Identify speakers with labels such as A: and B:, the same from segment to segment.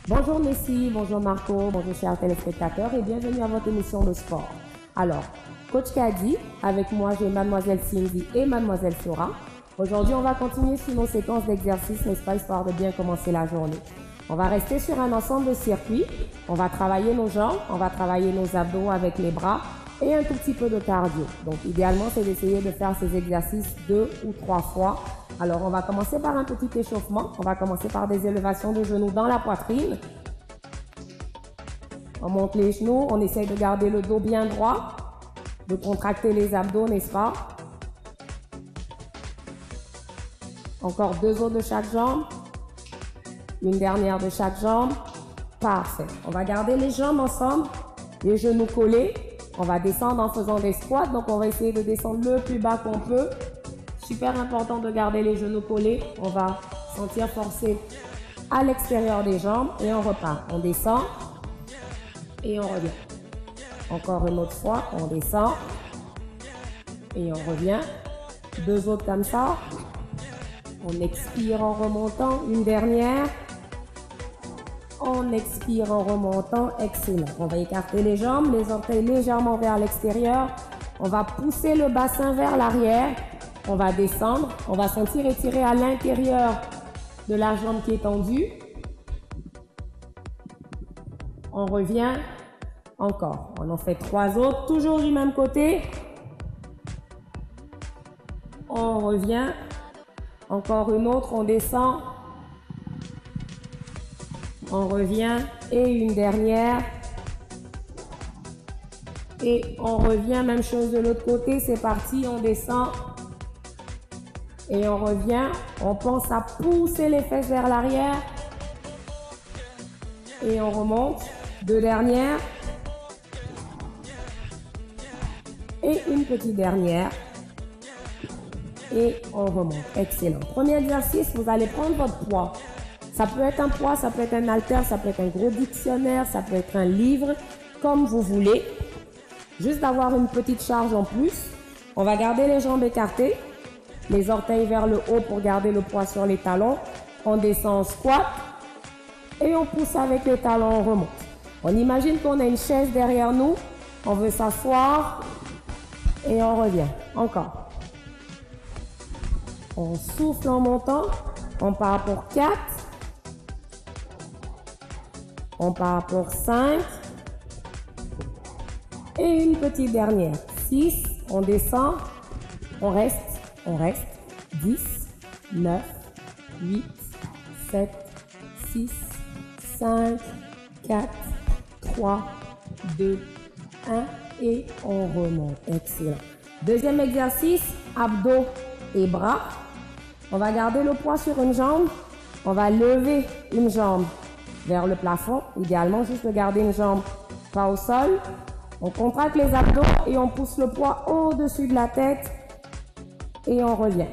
A: Bonjour Messi, bonjour Marco, bonjour chers téléspectateurs et bienvenue à votre émission de sport. Alors, Coach Kadi, avec moi j'ai Mademoiselle Cindy et Mademoiselle Flora. Aujourd'hui, on va continuer sur nos séquences d'exercices, n'est-ce pas, histoire de bien commencer la journée. On va rester sur un ensemble de circuits. On va travailler nos jambes, on va travailler nos abdos avec les bras et un tout petit peu de cardio. Donc, idéalement, c'est d'essayer de faire ces exercices 2 ou 3 fois. Alors, on va commencer par un petit échauffement. On va commencer par des élévations de genoux dans la poitrine. On monte les genoux, on essaye de garder le dos bien droit, de contracter les abdos, n'est-ce pas? Encore 2 autres de chaque jambe. Une dernière de chaque jambe. Parfait. On va garder les jambes ensemble, les genoux collés. On va descendre en faisant des squats. Donc, on va essayer de descendre le plus bas qu'on peut. Super important de garder les genoux collés. On va sentir forcer à l'extérieur des jambes et on repart. On descend et on revient. Encore une autre fois, on descend et on revient. 2 autres comme ça. On expire en remontant. Une dernière. On expire en remontant. Excellent. On va écarter les jambes, les orteils légèrement vers l'extérieur. On va pousser le bassin vers l'arrière. On va descendre. On va sentir étirer à l'intérieur de la jambe qui est tendue. On revient. Encore. On en fait 3 autres. Toujours du même côté. On revient. Encore une autre. On descend. On revient. Et une dernière. Et on revient. Même chose de l'autre côté. C'est parti. On descend. Et on revient. On pense à pousser les fesses vers l'arrière. Et on remonte. 2 dernières. Et une petite dernière. Et on remonte. Excellent. Premier exercice, vous allez prendre votre poids. Ça peut être un poids, ça peut être un haltère, ça peut être un gros dictionnaire, ça peut être un livre, comme vous voulez. Juste d'avoir une petite charge en plus. On va garder les jambes écartées. Les orteils vers le haut pour garder le poids sur les talons. On descend en squat. Et on pousse avec les talons, on remonte. On imagine qu'on a une chaise derrière nous. On veut s'asseoir. Et on revient. Encore. On souffle en montant. On part pour 4. On part pour 5. Et une petite dernière. 6. On descend. On reste. On reste. 10, 9, 8, 7, 6, 5, 4, 3, 2, 1 et on remonte. Excellent. Deuxième exercice, abdos et bras. On va garder le poids sur une jambe. On va lever une jambe vers le plafond. Idéalement, juste de garder une jambe pas au sol. On contracte les abdos et on pousse le poids au-dessus de la tête. Et on revient.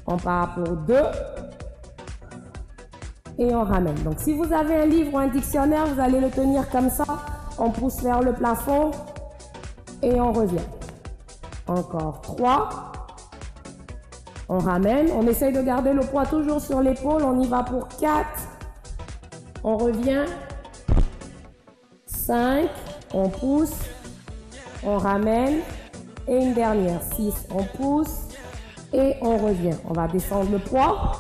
A: On part pour 2. Et on ramène. Donc, si vous avez un livre ou un dictionnaire, vous allez le tenir comme ça. On pousse vers le plafond. Et on revient. Encore 3. On ramène. On essaye de garder le poids toujours sur l'épaule. On y va pour 4. On revient. 5. On pousse. On ramène. Et une dernière, 6, on pousse et on revient. On va descendre le poids.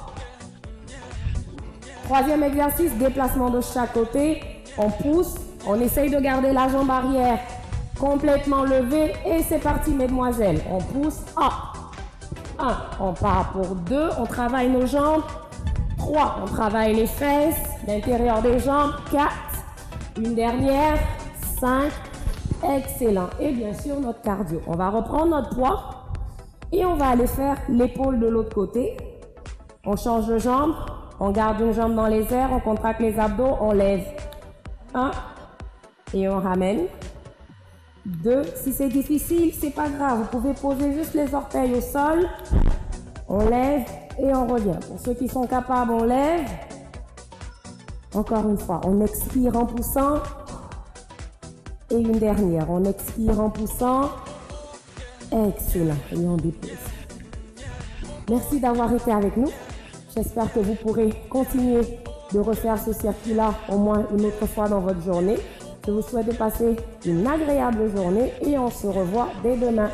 A: Troisième exercice, déplacement de chaque côté. On pousse, on essaye de garder la jambe arrière complètement levée et c'est parti mesdemoiselles. On pousse, 1, on part pour 2, on travaille nos jambes. 3, on travaille les fesses, l'intérieur des jambes. 4, une dernière, 5, excellent. Et bien sûr, notre cardio. On va reprendre notre poids et on va aller faire l'épaule de l'autre côté. On change de jambe. On garde une jambe dans les airs. On contracte les abdos. On lève. 1 et on ramène. 2. Si c'est difficile, c'est pas grave. Vous pouvez poser juste les orteils au sol. On lève et on revient. Pour ceux qui sont capables, on lève. Encore une fois, on expire en poussant. Et une dernière, on expire en poussant. Excellent. Et on dépose. Merci d'avoir été avec nous. J'espère que vous pourrez continuer de refaire ce circuit-là au moins une autre fois dans votre journée. Je vous souhaite de passer une agréable journée et on se revoit dès demain.